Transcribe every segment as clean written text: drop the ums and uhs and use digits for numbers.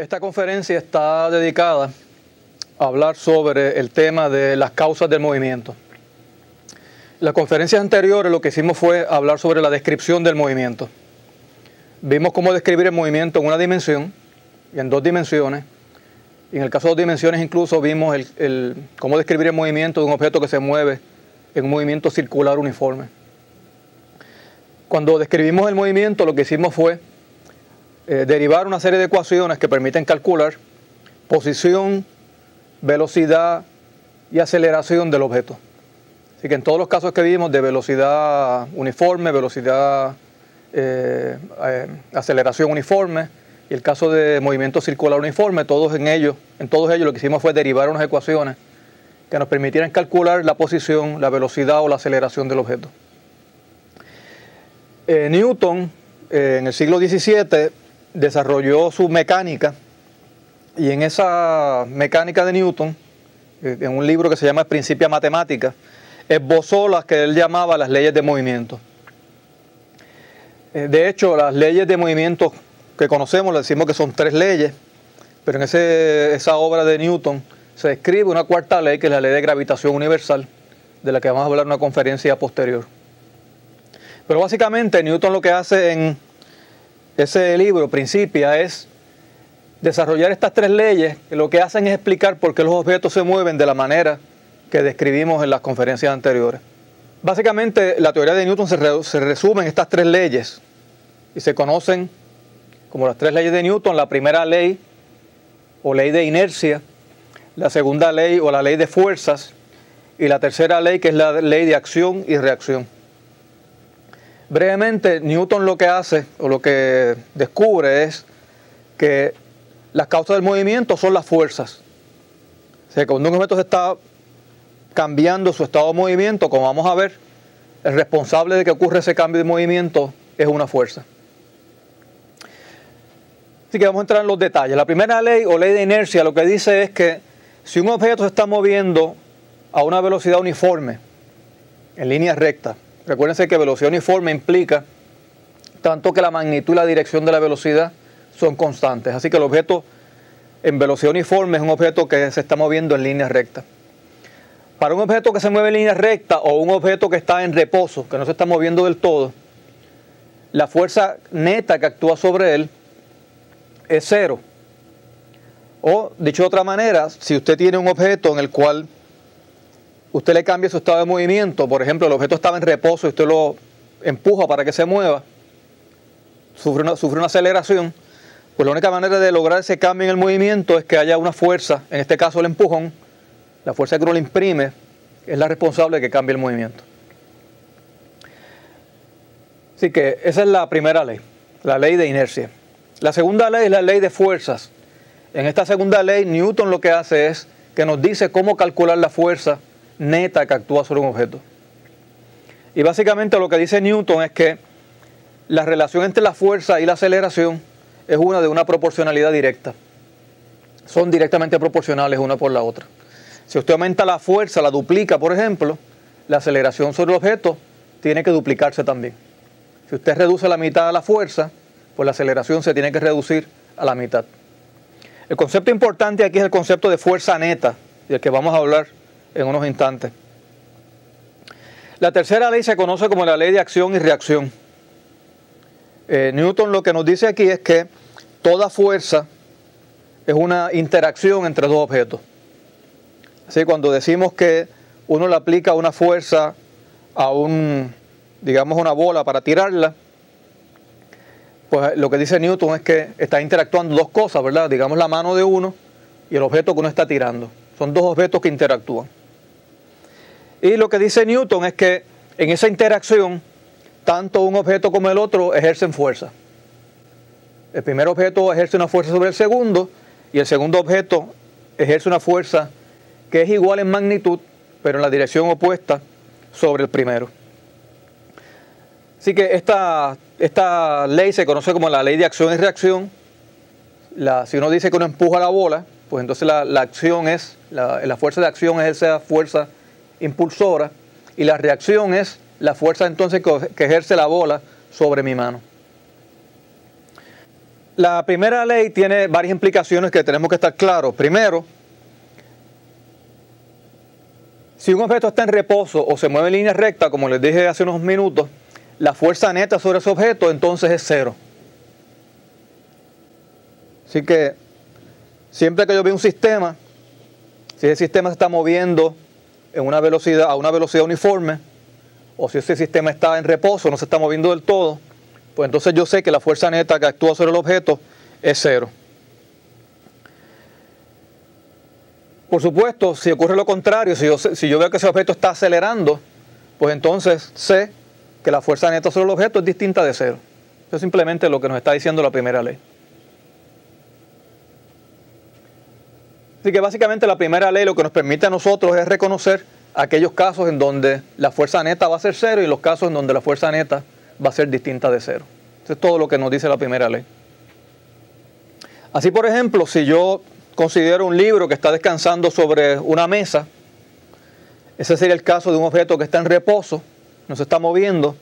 Esta conferencia está dedicada a hablar sobre el tema de las causas del movimiento. En las conferencias anteriores lo que hicimos fue hablar sobre la descripción del movimiento. Vimos cómo describir el movimiento en una dimensión y en dos dimensiones. Y en el caso de dos dimensiones incluso vimos cómo describir el movimiento de un objeto que se mueve en un movimiento circular uniforme. Cuando describimos el movimiento lo que hicimos fue derivar una serie de ecuaciones que permiten calcular posición, velocidad y aceleración del objeto. Así que en todos los casos que vimos de velocidad uniforme, velocidad, aceleración uniforme y el caso de movimiento circular uniforme, en todos ellos lo que hicimos fue derivar unas ecuaciones que nos permitieran calcular la posición, la velocidad o la aceleración del objeto. Newton en el siglo XVII desarrolló su mecánica y en esa mecánica de Newton, en un libro que se llama Principia Mathematica, esbozó las que él llamaba las leyes de movimiento. De hecho, las leyes de movimiento que conocemos, le decimos que son tres leyes, pero en esa obra de Newton se describe una cuarta ley, que es la ley de gravitación universal, de la que vamos a hablar en una conferencia posterior. Pero básicamente Newton lo que hace en ese libro, Principia, es desarrollar estas tres leyes que lo que hacen es explicar por qué los objetos se mueven de la manera que describimos en las conferencias anteriores. Básicamente la teoría de Newton se resume en estas tres leyes y se conocen como las tres leyes de Newton: la primera ley o ley de inercia, la segunda ley o la ley de fuerzas y la tercera ley, que es la ley de acción y reacción. Brevemente, Newton lo que hace o lo que descubre es que las causas del movimiento son las fuerzas. O sea, cuando un objeto se está cambiando su estado de movimiento, como vamos a ver, el responsable de que ocurra ese cambio de movimiento es una fuerza. Así que vamos a entrar en los detalles. La primera ley o ley de inercia lo que dice es que si un objeto se está moviendo a una velocidad uniforme, en línea recta, recuérdense que velocidad uniforme implica tanto que la magnitud y la dirección de la velocidad son constantes. Así que el objeto en velocidad uniforme es un objeto que se está moviendo en línea recta. Para un objeto que se mueve en línea recta o un objeto que está en reposo, que no se está moviendo del todo, la fuerza neta que actúa sobre él es cero. O, dicho de otra manera, si usted tiene un objeto en el cual usted le cambia su estado de movimiento, por ejemplo, el objeto estaba en reposo y usted lo empuja para que se mueva, sufre una aceleración, pues la única manera de lograr ese cambio en el movimiento es que haya una fuerza, en este caso el empujón, la fuerza que uno le imprime es la responsable de que cambie el movimiento. Así que esa es la primera ley, la ley de inercia. La segunda ley es la ley de fuerzas. En esta segunda ley, Newton lo que hace es que nos dice cómo calcular la fuerza neta que actúa sobre un objeto. Y básicamente lo que dice Newton es que la relación entre la fuerza y la aceleración es una de una proporcionalidad directa. Son directamente proporcionales una por la otra. Si usted aumenta la fuerza, la duplica, por ejemplo, la aceleración sobre el objeto tiene que duplicarse también. Si usted reduce la mitad de la fuerza, pues la aceleración se tiene que reducir a la mitad. El concepto importante aquí es el concepto de fuerza neta, del que vamos a hablar en unos instantes. La tercera ley se conoce como la ley de acción y reacción. Newton lo que nos dice aquí es que toda fuerza es una interacción entre dos objetos. Así que cuando decimos que uno le aplica una fuerza a digamos una bola para tirarla, pues lo que dice Newton es que está interactuando dos cosas, ¿verdad? Digamos la mano de uno y el objeto que uno está tirando. Son dos objetos que interactúan. Y lo que dice Newton es que en esa interacción, tanto un objeto como el otro ejercen fuerza. El primer objeto ejerce una fuerza sobre el segundo y el segundo objeto ejerce una fuerza que es igual en magnitud, pero en la dirección opuesta sobre el primero. Así que esta ley se conoce como la ley de acción y reacción. Si uno dice que uno empuja la bola, pues entonces la acción es, la fuerza de acción es esa fuerza impulsora y la reacción es la fuerza entonces que ejerce la bola sobre mi mano. La primera ley tiene varias implicaciones que tenemos que estar claros. Primero, si un objeto está en reposo o se mueve en línea recta, como les dije hace unos minutos, la fuerza neta sobre ese objeto entonces es cero. Así que siempre que yo veo un sistema, si ese sistema se está moviendo a una velocidad uniforme, o si ese sistema está en reposo, no se está moviendo del todo, pues entonces yo sé que la fuerza neta que actúa sobre el objeto es cero. Por supuesto, si ocurre lo contrario, si yo veo que ese objeto está acelerando, pues entonces sé que la fuerza neta sobre el objeto es distinta de cero. Eso es simplemente lo que nos está diciendo la primera ley. Así que básicamente la primera ley lo que nos permite a nosotros es reconocer aquellos casos en donde la fuerza neta va a ser cero y los casos en donde la fuerza neta va a ser distinta de cero. Eso es todo lo que nos dice la primera ley. Así, por ejemplo, si yo considero un libro que está descansando sobre una mesa, ese sería el caso de un objeto que está en reposo, no se está moviendo.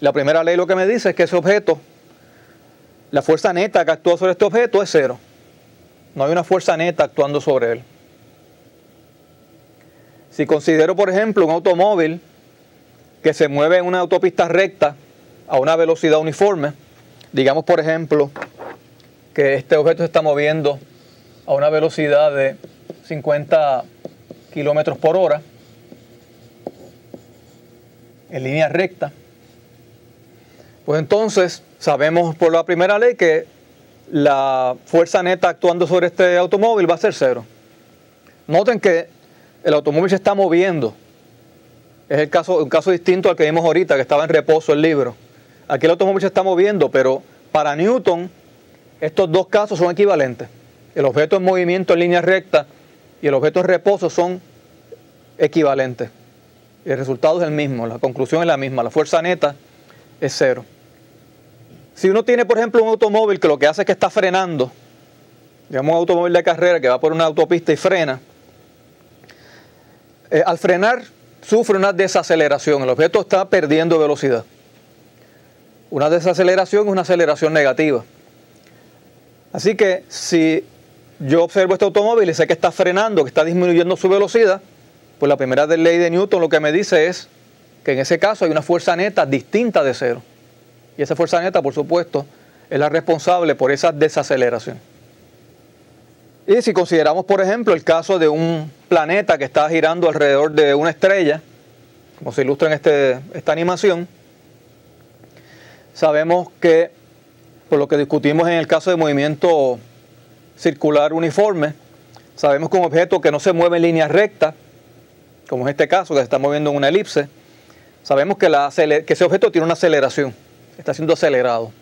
La primera ley lo que me dice es que ese objeto, la fuerza neta que actúa sobre este objeto es cero. No hay una fuerza neta actuando sobre él. Si considero, por ejemplo, un automóvil que se mueve en una autopista recta a una velocidad uniforme, digamos, por ejemplo, que este objeto se está moviendo a una velocidad de 50 kilómetros por hora en línea recta, pues entonces sabemos por la primera ley que la fuerza neta actuando sobre este automóvil va a ser cero. Noten que el automóvil se está moviendo. Es un caso distinto al que vimos ahorita, que estaba en reposo el libro. Aquí el automóvil se está moviendo, pero para Newton estos dos casos son equivalentes. El objeto en movimiento en línea recta y el objeto en reposo son equivalentes. El resultado es el mismo, la conclusión es la misma, la fuerza neta es cero. Si uno tiene, por ejemplo, un automóvil que lo que hace es que está frenando, digamos un automóvil de carrera que va por una autopista y frena, al frenar sufre una desaceleración, el objeto está perdiendo velocidad. Una desaceleración es una aceleración negativa. Así que si yo observo este automóvil y sé que está frenando, que está disminuyendo su velocidad, pues la primera ley de Newton lo que me dice es que en ese caso hay una fuerza neta distinta de cero. Y esa fuerza neta, por supuesto, es la responsable por esa desaceleración. Y si consideramos, por ejemplo, el caso de un planeta que está girando alrededor de una estrella, como se ilustra en esta animación, sabemos que, por lo que discutimos en el caso de movimiento circular uniforme, sabemos que un objeto que no se mueve en línea recta, como es este caso, que se está moviendo en una elipse, sabemos que ese objeto tiene una aceleración, está siendo acelerado.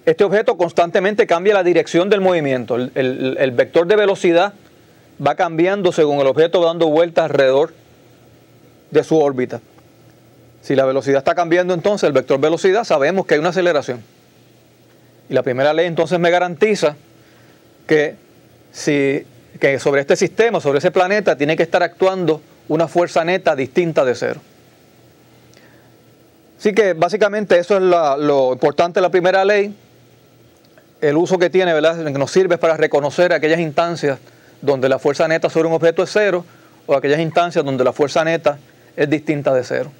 Este objeto constantemente cambia la dirección del movimiento. El vector de velocidad va cambiando según el objeto va dando vueltas alrededor de su órbita. Si la velocidad está cambiando, entonces el vector velocidad sabemos que hay una aceleración. Y la primera ley entonces me garantiza que sobre este sistema, sobre ese planeta, tiene que estar actuando una fuerza neta distinta de cero. Así que básicamente eso es lo importante de la primera ley. El uso que tiene, ¿verdad?, que nos sirve para reconocer aquellas instancias donde la fuerza neta sobre un objeto es cero o aquellas instancias donde la fuerza neta es distinta de cero.